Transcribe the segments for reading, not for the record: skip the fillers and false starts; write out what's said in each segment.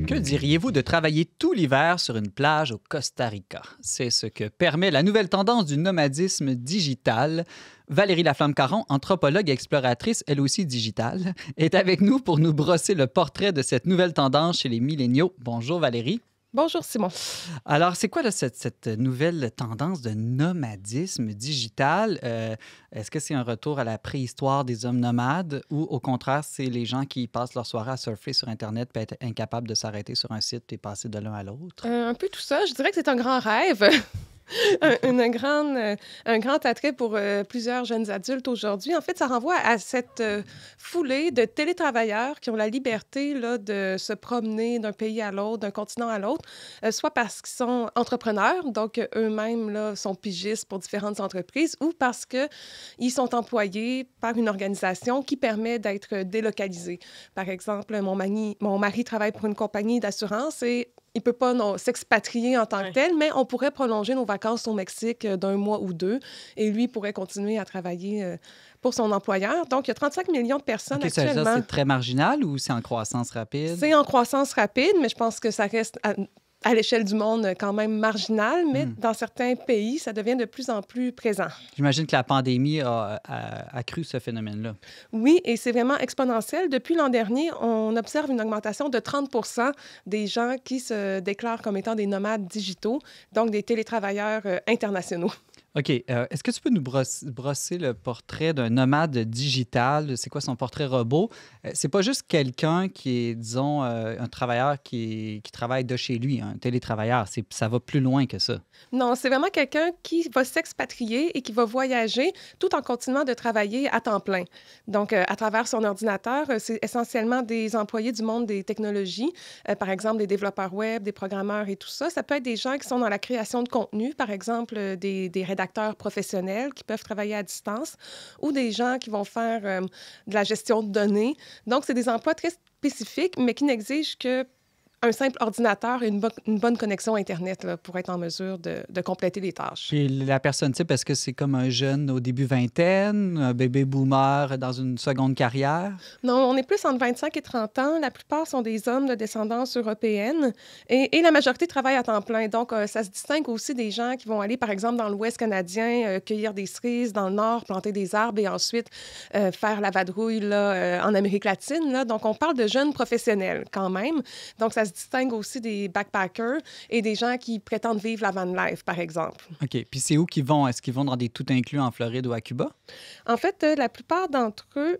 Que diriez-vous de travailler tout l'hiver sur une plage au Costa Rica? C'est ce que permet la nouvelle tendance du nomadisme digital. Valérie Laflamme-Caron, anthropologue et exploratrice, elle aussi digitale, est avec nous pour nous brosser le portrait de cette nouvelle tendance chez les milléniaux. Bonjour Valérie. Bonjour Simon. Alors, c'est quoi là, cette nouvelle tendance de nomadisme digital? Est-ce que c'est un retour à la préhistoire des hommes nomades ou au contraire, c'est les gens qui passent leur soirée à surfer sur Internet et être incapables de s'arrêter sur un site et passer de l'un à l'autre? Un peu tout ça. Je dirais que c'est un grand rêve. Un grand attrait pour plusieurs jeunes adultes aujourd'hui. En fait, ça renvoie à cette foulée de télétravailleurs qui ont la liberté là, de se promener d'un pays à l'autre, d'un continent à l'autre, soit parce qu'ils sont entrepreneurs, donc eux-mêmes là, sont pigistes pour différentes entreprises, ou parce qu'ils sont employés par une organisation qui permet d'être délocalisés. Par exemple, mon mari travaille pour une compagnie d'assurance et il ne peut pas s'expatrier en tant que tel, mais on pourrait prolonger nos vacances au Mexique d'un mois ou deux et lui pourrait continuer à travailler pour son employeur. Donc, il y a 35 millions de personnes actuellement. Ça, c'est très marginal ou c'est en croissance rapide? C'est en croissance rapide, mais je pense que ça reste à l'échelle du monde quand même marginal, mais dans certains pays, ça devient de plus en plus présent. J'imagine que la pandémie a accru ce phénomène-là. Oui, et c'est vraiment exponentiel. Depuis l'an dernier, on observe une augmentation de 30 des gens qui se déclarent comme étant des nomades digitaux, donc des télétravailleurs internationaux. OK. Est-ce que tu peux nous brosser le portrait d'un nomade digital? C'est quoi son portrait robot? C'est pas juste quelqu'un qui est, disons, un travailleur qui travaille de chez lui, un télétravailleur. Ça va plus loin que ça. Non, c'est vraiment quelqu'un qui va s'expatrier et qui va voyager tout en continuant de travailler à temps plein. Donc, à travers son ordinateur, c'est essentiellement des employés du monde des technologies, par exemple des développeurs web, des programmeurs et tout ça. Ça peut être des gens qui sont dans la création de contenu, par exemple des rédacteurs professionnels qui peuvent travailler à distance ou des gens qui vont faire de la gestion de données. Donc, c'est des emplois très spécifiques, mais qui n'exigent que un simple ordinateur et une bonne connexion Internet là, pour être en mesure de compléter les tâches. Puis la personne type, est-ce que c'est comme un jeune au début vingtaine, un bébé boomer dans une seconde carrière? Non, on est plus entre 25 et 30 ans. La plupart sont des hommes de descendance européenne et la majorité travaille à temps plein. Donc, ça se distingue aussi des gens qui vont aller, par exemple, dans l'Ouest canadien, cueillir des cerises, dans le Nord, planter des arbres et ensuite faire la vadrouille là, en Amérique latine. Là. Donc, on parle de jeunes professionnels quand même. Donc, ça se distingue aussi des backpackers et des gens qui prétendent vivre la van life, par exemple. OK. Puis c'est où qu'ils vont? Est-ce qu'ils vont dans des tout inclus en Floride ou à Cuba? En fait, la plupart d'entre eux...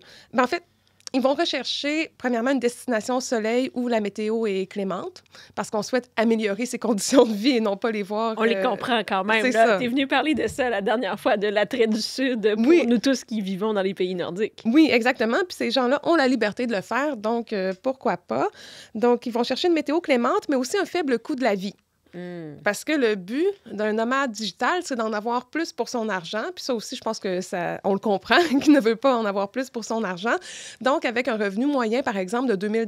ils vont rechercher, premièrement, une destination au soleil où la météo est clémente, parce qu'on souhaite améliorer ses conditions de vie et non pas les voir... On les comprend quand même. Tu es venu parler de ça la dernière fois, de l'attrait du Sud pour nous tous qui vivons dans les pays nordiques. Oui, exactement. Puis ces gens-là ont la liberté de le faire, donc pourquoi pas? Donc, ils vont chercher une météo clémente, mais aussi un faible coût de la vie. Parce que le but d'un nomade digital, c'est d'en avoir plus pour son argent. Puis ça aussi, je pense que on le comprend, qu'il ne veut pas en avoir plus pour son argent. Donc, avec un revenu moyen, par exemple, de 2 000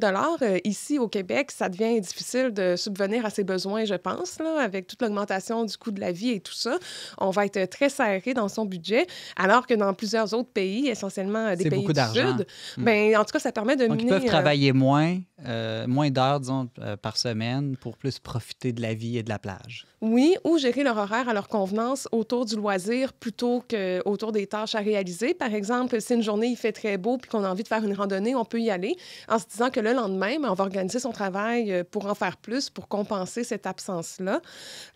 ici au Québec, ça devient difficile de subvenir à ses besoins, je pense, là, avec toute l'augmentation du coût de la vie et tout ça. On va être très serré dans son budget, alors que dans plusieurs autres pays, essentiellement des pays du Sud, bien, en tout cas, ça permet de Donc, ils peuvent travailler moins d'heures, disons, par semaine pour plus profiter de la vie et de la plage. Oui, ou gérer leur horaire à leur convenance autour du loisir plutôt qu'autour des tâches à réaliser. Par exemple, si une journée, il fait très beau puis qu'on a envie de faire une randonnée, on peut y aller en se disant que le lendemain, on va organiser son travail pour en faire plus, pour compenser cette absence-là.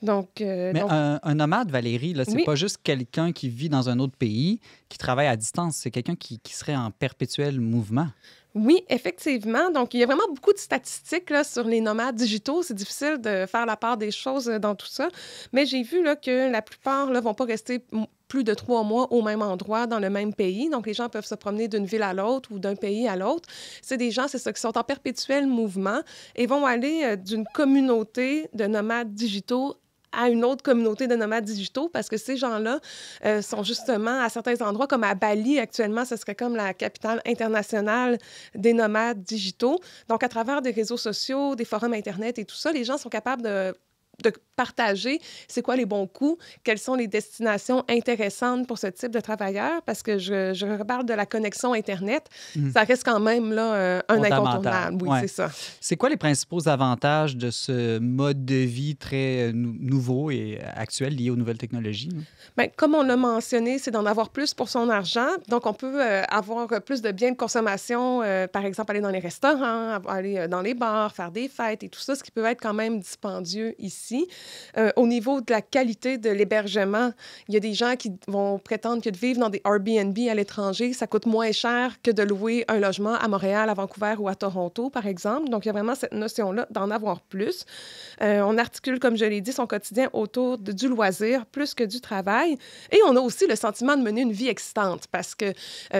Un nomade, Valérie, là, c'est pas juste quelqu'un qui vit dans un autre pays, qui travaille à distance, c'est quelqu'un qui serait en perpétuel mouvement. Oui, effectivement. Donc, il y a vraiment beaucoup de statistiques là, sur les nomades digitaux. C'est difficile de faire la part des choses dans tout ça. Mais j'ai vu là, que la plupart ne vont pas rester plus de 3 mois au même endroit, dans le même pays. Donc, les gens peuvent se promener d'une ville à l'autre ou d'un pays à l'autre. C'est des gens, c'est ça, qui sont en perpétuel mouvement et vont aller d'une communauté de nomades digitaux à une autre communauté de nomades digitaux parce que ces gens-là sont justement à certains endroits, comme à Bali actuellement, ce serait comme la capitale internationale des nomades digitaux. Donc, à travers des réseaux sociaux, des forums Internet et tout ça, les gens sont capables de de partager c'est quoi les bons coûts, quelles sont les destinations intéressantes pour ce type de travailleurs, parce que je reparle de la connexion Internet. Ça reste quand même là, un incontournable. Oui, c'est ça. C'est quoi les principaux avantages de ce mode de vie très nouveau et actuel lié aux nouvelles technologies? Bien, comme on l'a mentionné, c'est d'en avoir plus pour son argent. Donc, on peut avoir plus de biens de consommation, par exemple, aller dans les restaurants, aller dans les bars, faire des fêtes et tout ça, ce qui peut être quand même dispendieux ici. Au niveau de la qualité de l'hébergement, il y a des gens qui vont prétendre que de vivre dans des Airbnb à l'étranger, ça coûte moins cher que de louer un logement à Montréal, à Vancouver ou à Toronto, par exemple. Donc, il y a vraiment cette notion-là d'en avoir plus. On articule, comme je l'ai dit, son quotidien autour du loisir plus que du travail. Et on a aussi le sentiment de mener une vie excitante parce que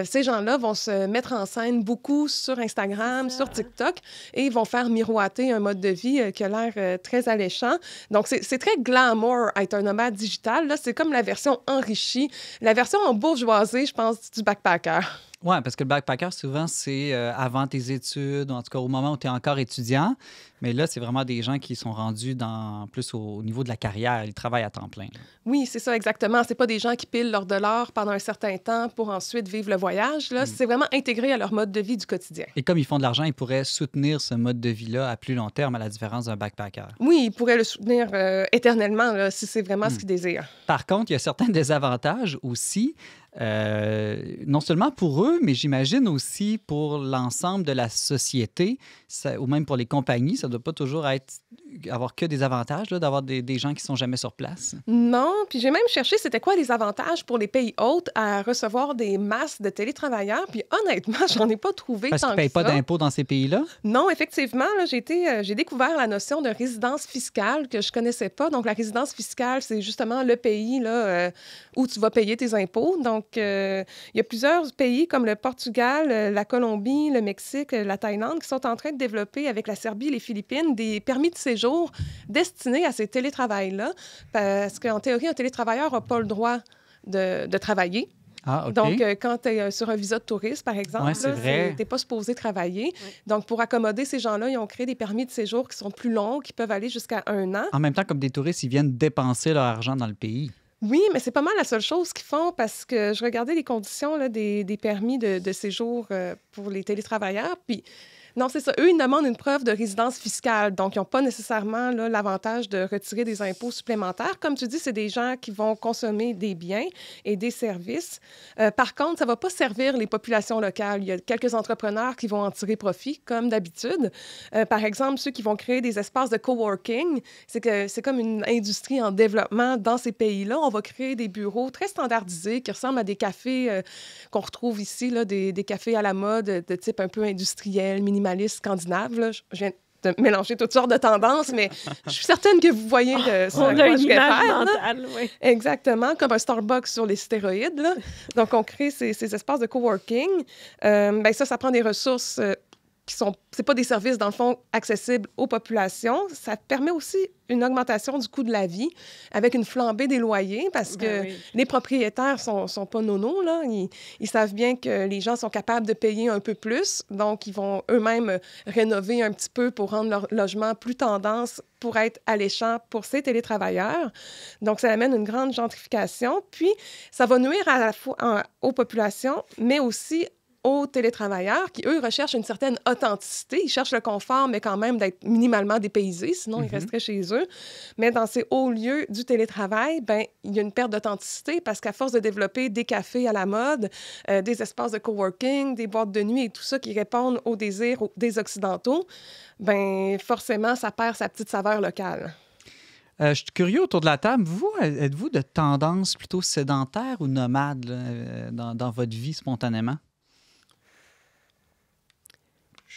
ces gens-là vont se mettre en scène beaucoup sur Instagram, sur TikTok, et ils vont faire miroiter un mode de vie qui a l'air très alléchant. Donc, c'est très glamour être un nomade digital. Là, c'est comme la version enrichie, la version en bourgeoisie, je pense, du backpacker. Oui, parce que le backpacker, souvent, c'est avant tes études, ou en tout cas au moment où tu es encore étudiant. Mais là, c'est vraiment des gens qui sont rendus plus au niveau de la carrière. Ils travaillent à temps plein. Là. Oui, c'est ça, exactement. C'est pas des gens qui pilent leur dollar pendant un certain temps pour ensuite vivre le voyage. Là. C'est vraiment intégré à leur mode de vie du quotidien. Et comme ils font de l'argent, ils pourraient soutenir ce mode de vie-là à plus long terme, à la différence d'un backpacker. Oui, ils pourraient le soutenir éternellement là, si c'est vraiment ce qu'ils désirent. Par contre, il y a certains désavantages aussi. Non seulement pour eux, mais j'imagine aussi pour l'ensemble de la société, ou même pour les compagnies. Ça ne doit pas toujours avoir que des avantages là, d'avoir des gens qui ne sont jamais sur place. Non, puis j'ai même cherché c'était quoi les avantages pour les pays hôtes à recevoir des masses de télétravailleurs, puis honnêtement, j'en ai pas trouvé Parce tant qu'ils ne payent pas d'impôts dans ces pays-là? Non, effectivement, là, j'ai découvert la notion de résidence fiscale que je connaissais pas. Donc, la résidence fiscale, c'est justement le pays là, où tu vas payer tes impôts. Donc, il y a plusieurs pays comme le Portugal, la Colombie, le Mexique, la Thaïlande qui sont en train de développer avec la Serbie et les Philippines des permis de séjour destinés à ces télétravails-là parce qu'en théorie, un télétravailleur n'a pas le droit de travailler. Ah, OK. Donc, quand tu es sur un visa de touriste, par exemple, tu n'es pas supposé travailler. Ouais. Donc, pour accommoder ces gens-là, ils ont créé des permis de séjour qui sont plus longs, qui peuvent aller jusqu'à 1 an. En même temps, comme des touristes, ils viennent dépenser leur argent dans le pays. Oui, mais c'est pas mal la seule chose qu'ils font parce que je regardais les conditions là, des permis de séjour pour les télétravailleurs. Puis, non, c'est ça. Eux, ils demandent une preuve de résidence fiscale. Donc, ils n'ont pas nécessairement là, l'avantage de retirer des impôts supplémentaires. Comme tu dis, c'est des gens qui vont consommer des biens et des services. Par contre, ça ne va pas servir les populations locales. Il y a quelques entrepreneurs qui vont en tirer profit, comme d'habitude. Par exemple, ceux qui vont créer des espaces de coworking, c'est comme une industrie en développement dans ces pays-là. On va créer des bureaux très standardisés qui ressemblent à des cafés qu'on retrouve ici, là, des cafés à la mode de type un peu industriel, minimaliste scandinave. Là. Je viens de mélanger toutes sortes de tendances, mais je suis certaine que vous voyez ce on a une image mentale, oui. Exactement, comme un Starbucks sur les stéroïdes. Là. Donc, on crée ces espaces de coworking. Bien, ça prend des ressources qui sont... C'est pas des services, dans le fond, accessibles aux populations. Ça permet aussi une augmentation du coût de la vie avec une flambée des loyers parce que les propriétaires sont pas nonos, là. Ils savent bien que les gens sont capables de payer un peu plus. Donc, ils vont eux-mêmes rénover un petit peu pour rendre leur logement plus tendance pour être alléchant pour ces télétravailleurs. Donc, ça amène une grande gentrification. Puis, ça va nuire à la fois aux populations, mais aussi aux télétravailleurs qui, eux, recherchent une certaine authenticité. Ils cherchent le confort, mais quand même d'être minimalement dépaysés, sinon ils resteraient chez eux. Mais dans ces hauts lieux du télétravail, bien, il y a une perte d'authenticité parce qu'à force de développer des cafés à la mode, des espaces de coworking, des boîtes de nuit et tout ça qui répondent aux désirs des Occidentaux, bien, forcément, ça perd sa petite saveur locale. Je suis curieux autour de la table. Vous, êtes-vous de tendance plutôt sédentaire ou nomade là, dans votre vie spontanément?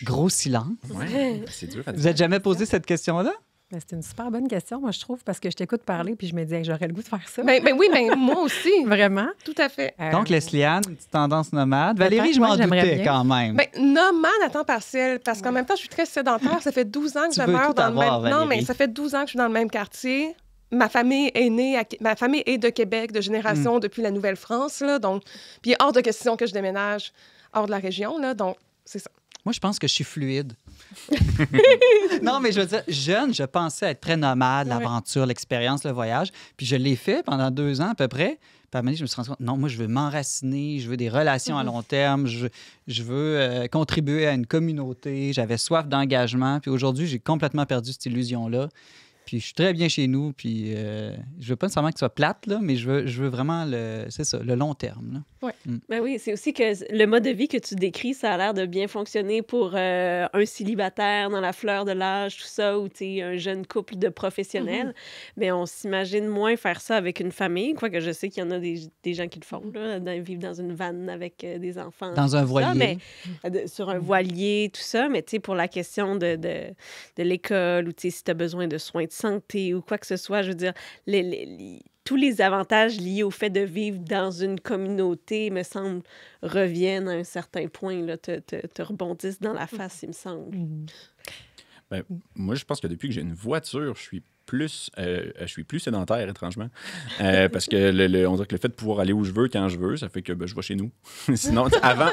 Gros silence. Ouais, c'est dur. Vous n'êtes jamais posé cette question-là? Ben, c'est une super bonne question, moi, je trouve, parce que je t'écoute parler puis je me dis que j'aurais le goût de faire ça. Ben oui, mais moi aussi. Vraiment? Tout à fait. Donc, Leslie-Anne, une petite tendance nomade. Valérie, je m'en doutais quand même. Ben, nomade à temps partiel, parce qu'en même temps, je suis très sédentaire. Ça fait 12 ans que je meurs dans le même... Valérie. Non, mais ça fait 12 ans que je suis dans le même quartier. Ma famille est de Québec, de génération depuis la Nouvelle-France, là, donc... Puis il est hors de question que je déménage hors de la région, là, donc c'est ça. Moi, je pense que je suis fluide. Non, mais je veux dire, jeune, je pensais être très nomade, l'aventure, l'expérience, le voyage. Puis je l'ai fait pendant 2 ans à peu près. Puis à un moment donné, je me suis rendu compte, non, moi, je veux m'enraciner, je veux des relations à long terme, je veux contribuer à une communauté. J'avais soif d'engagement. Puis aujourd'hui, j'ai complètement perdu cette illusion-là. Puis je suis très bien chez nous, puis je veux pas nécessairement que ce soit plate, là, mais je veux vraiment le long terme. Oui. Ben oui, c'est aussi que le mode de vie que tu décris, ça a l'air de bien fonctionner pour un célibataire dans la fleur de l'âge, tout ça, ou un jeune couple de professionnels. Mais on s'imagine moins faire ça avec une famille, quoique je sais qu'il y en a des gens qui le font, là, vivre dans une vanne avec des enfants. Dans un voilier. Ça, mais, sur un voilier, tout ça. Mais pour la question de l'école, ou si tu as besoin de soins de santé ou quoi que ce soit, je veux dire, tous les avantages liés au fait de vivre dans une communauté, me semble, reviennent à un certain point, là, te rebondissent dans la face, il me semble. Ben, moi, je pense que depuis que j'ai une voiture, je suis plus sédentaire, étrangement. Parce que on dirait que le fait de pouvoir aller où je veux, quand je veux, ça fait que je vais chez nous. Sinon, avant,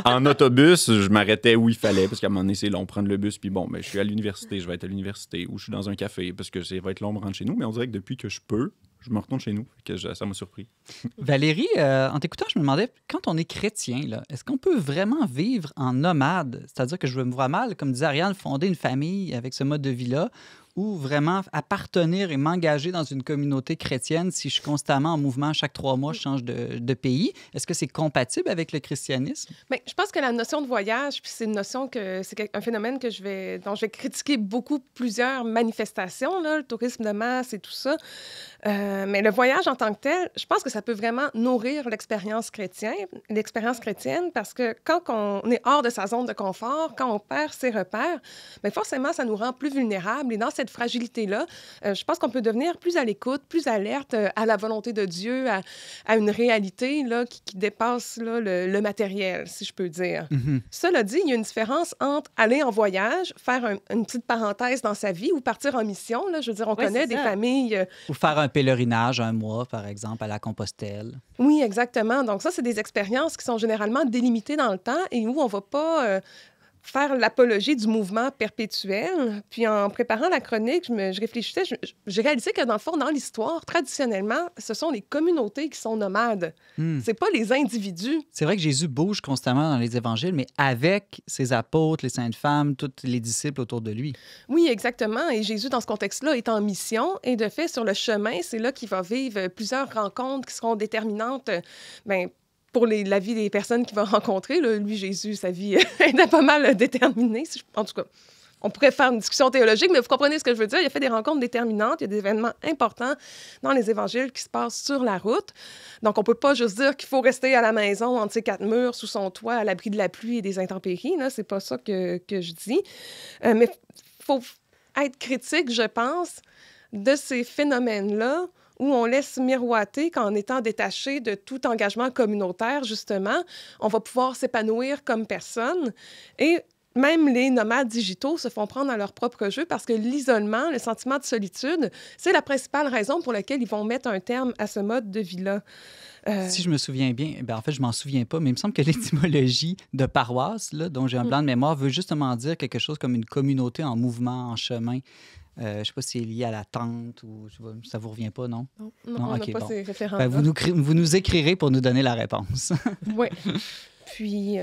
en autobus, je m'arrêtais où il fallait, parce qu'à un moment donné, c'est long, prendre le bus, puis bon, je suis à l'université, je vais être à l'université, ou je suis dans un café, parce que ça va être long de me rendre chez nous. Mais on dirait que depuis que je peux, je me retourne chez nous. Ça m'a surpris. Valérie, en t'écoutant, je me demandais, quand on est chrétien, là, est-ce qu'on peut vraiment vivre en nomade? C'est-à-dire que je me vois mal, comme disait Ariane, fonder une famille avec ce mode de vie-là, ou vraiment appartenir et m'engager dans une communauté chrétienne si je suis constamment en mouvement, chaque 3 mois, je change de pays. Est-ce que c'est compatible avec le christianisme? Bien, je pense que la notion de voyage, puis c'est une notion c'est un phénomène dont je vais critiquer plusieurs manifestations, là, le tourisme de masse et tout ça. Mais le voyage en tant que tel, je pense que ça peut vraiment nourrir l'expérience chrétienne, parce que quand on est hors de sa zone de confort, quand on perd ses repères, bien forcément, ça nous rend plus vulnérables. Et dans cette fragilité-là, je pense qu'on peut devenir plus à l'écoute, plus alerte à la volonté de Dieu, à une réalité là, qui dépasse là, le matériel, si je peux dire. Cela dit, il y a une différence entre aller en voyage, faire une petite parenthèse dans sa vie ou partir en mission. Là. Je veux dire, on connaît des familles... Ou faire un pèlerinage 1 mois, par exemple, à la Compostelle. Oui, exactement. Donc ça, c'est des expériences qui sont généralement délimitées dans le temps et où on ne va pas... faire l'apologie du mouvement perpétuel. Puis en préparant la chronique, je réfléchissais, j'ai réalisé que dans le fond, dans l'histoire, traditionnellement, ce sont les communautés qui sont nomades. C'est pas les individus. C'est vrai que Jésus bouge constamment dans les évangiles, mais avec ses apôtres, les saintes femmes, tous les disciples autour de lui. Oui, exactement. Et Jésus, dans ce contexte-là, est en mission. Et de fait, sur le chemin, c'est là qu'il va vivre plusieurs rencontres qui seront déterminantes, pour la vie des personnes qu'il va rencontrer. Là, lui, Jésus, sa vie est pas mal déterminée. En tout cas, on pourrait faire une discussion théologique, mais vous comprenez ce que je veux dire. Il a fait des rencontres déterminantes. Il y a des événements importants dans les évangiles qui se passent sur la route. Donc, on peut pas juste dire qu'il faut rester à la maison, entre ses 4 murs, sous son toit, à l'abri de la pluie et des intempéries. Là, c'est pas ça que je dis. Mais il faut être critique, je pense, de ces phénomènes-là où on laisse miroiter qu'en étant détaché de tout engagement communautaire, justement, on va pouvoir s'épanouir comme personne. Et même les nomades digitaux se font prendre à leur propre jeu parce que l'isolement, le sentiment de solitude, c'est la principale raison pour laquelle ils vont mettre un terme à ce mode de vie-là. Si je me souviens bien, en fait, je m'en souviens pas, mais il me semble que l'étymologie de paroisse, là, dont j'ai un blanc de mémoire, veut justement dire quelque chose comme une communauté en mouvement, en chemin. Je ne sais pas si c'est lié à la tente ou ça ne vous revient pas, non? Non, on n'a pas ces références. Vous nous écrirez pour nous donner la réponse. Oui. Puis...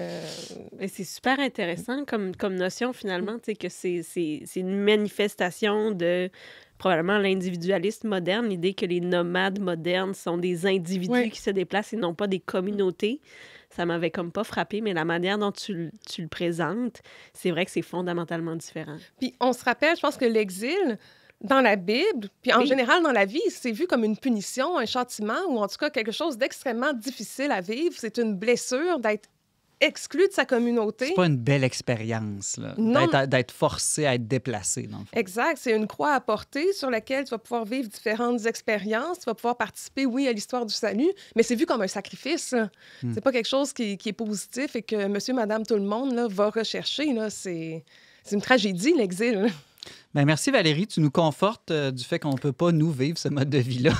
c'est super intéressant comme notion, finalement, que c'est une manifestation de probablement l'individualisme moderne, l'idée que les nomades modernes sont des individus qui se déplacent et non pas des communautés. Ça m'avait comme pas frappé, mais la manière dont tu le présentes, c'est vrai que c'est fondamentalement différent. Puis on se rappelle, je pense que l'exil, dans la Bible, puis en général dans la vie, c'est vu comme une punition, un châtiment, ou en tout cas quelque chose d'extrêmement difficile à vivre. C'est une blessure d'être exclu de sa communauté. C'est pas une belle expérience, là, d'être forcé à être déplacé, dans le fond. Exact. C'est une croix à porter sur laquelle tu vas pouvoir vivre différentes expériences. Tu vas pouvoir participer, oui, à l'histoire du salut, mais c'est vu comme un sacrifice. C'est pas quelque chose qui est positif et que monsieur, madame, tout le monde là, va rechercher. Là. C'est une tragédie, l'exil. Bien, merci Valérie, tu nous confortes du fait qu'on ne peut pas, nous, vivre ce mode de vie-là.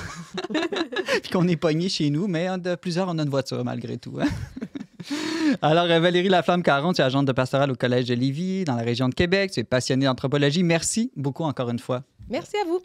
Puis qu'on est pogné chez nous, mais plusieurs, on a une voiture malgré tout. Hein? Alors, Valérie Laflamme-Caron, tu es agente de pastorale au Collège de Lévis, dans la région de Québec. Tu es passionnée d'anthropologie. Merci beaucoup encore une fois. Merci à vous.